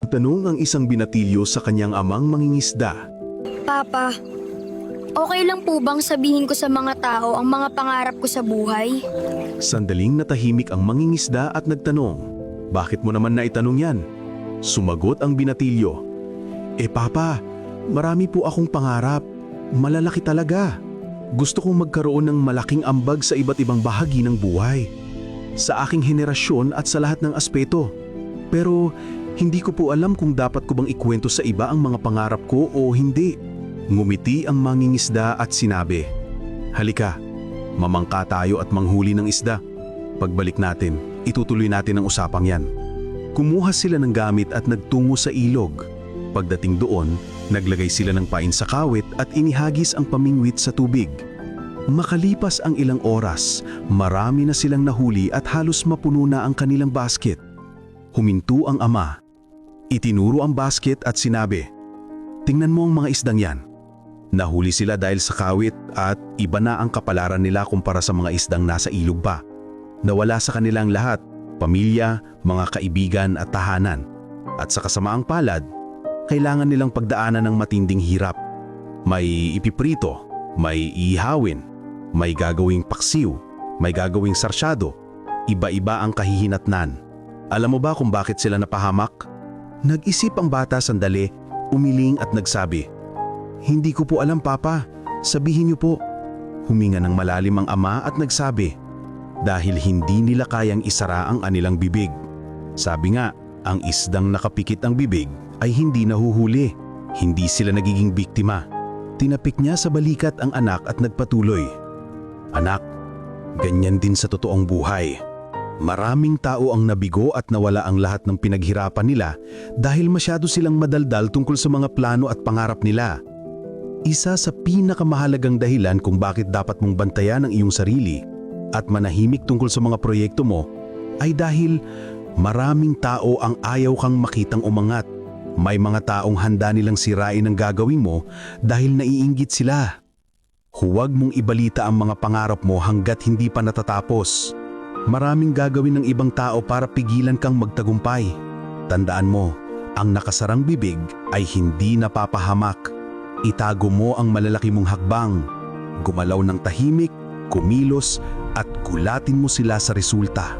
Tanong ang isang binatilyo sa kanyang amang mangingisda. Papa, okay lang po bang sabihin ko sa mga tao ang mga pangarap ko sa buhay? Sandaling natahimik ang mangingisda at nagtanong, "Bakit mo naman naitanong yan?" Sumagot ang binatilyo, Papa, marami po akong pangarap. Malalaki talaga. Gusto kong magkaroon ng malaking ambag sa iba't ibang bahagi ng buhay. Sa aking henerasyon at sa lahat ng aspeto. Pero hindi ko po alam kung dapat ko bang ikwento sa iba ang mga pangarap ko o hindi. Ngumiti ang mangingisda at sinabi, "Halika, mamangka tayo at manghuli ng isda. Pagbalik natin, itutuloy natin ang usapang yan." Kumuha sila ng gamit at nagtungo sa ilog. Pagdating doon, naglagay sila ng pain sa kawit at inihagis ang pamingwit sa tubig. Makalipas ang ilang oras, marami na silang nahuli at halos mapuno na ang kanilang basket. Huminto ang ama. Itinuro ang basket at sinabi, "Tingnan mo ang mga isdang yan." Nahuli sila dahil sa kawit at iba na ang kapalaran nila kumpara sa mga isdang nasa ilog pa. Nawala sa kanilang lahat, pamilya, mga kaibigan at tahanan. At sa kasamaang palad, kailangan nilang pagdaanan ng matinding hirap. May ipiprito, may ihawin, may gagawing paksiw, may gagawing sarsyado. Iba-iba ang kahihinatnan. Alam mo ba kung bakit sila napahamak? Nag-isip ang bata sandali, umiling at nagsabi, "Hindi ko po alam, Papa. Sabihin niyo po." Huminga ng malalim ang ama at nagsabi, "Dahil hindi nila kayang isara ang anilang bibig." Sabi nga, ang isdang nakapikit ang bibig ay hindi nahuhuli. Hindi sila nagiging biktima. Tinapik niya sa balikat ang anak at nagpatuloy, "Anak, ganyan din sa totoong buhay. Maraming tao ang nabigo at nawala ang lahat ng pinaghirapan nila dahil masyado silang madaldal tungkol sa mga plano at pangarap nila. Isa sa pinakamahalagang dahilan kung bakit dapat mong bantayan ang iyong sarili at manahimik tungkol sa mga proyekto mo ay dahil maraming tao ang ayaw kang makitang umangat. May mga taong handa nilang sirain ang gagawin mo dahil naiinggit sila. Huwag mong ibalita ang mga pangarap mo hanggat hindi pa natatapos. Maraming gagawin ng ibang tao para pigilan kang magtagumpay. Tandaan mo, ang nakasarang bibig ay hindi napapahamak. Itago mo ang malalaki mong hakbang. Gumalaw ng tahimik, kumilos at gulatin mo sila sa resulta.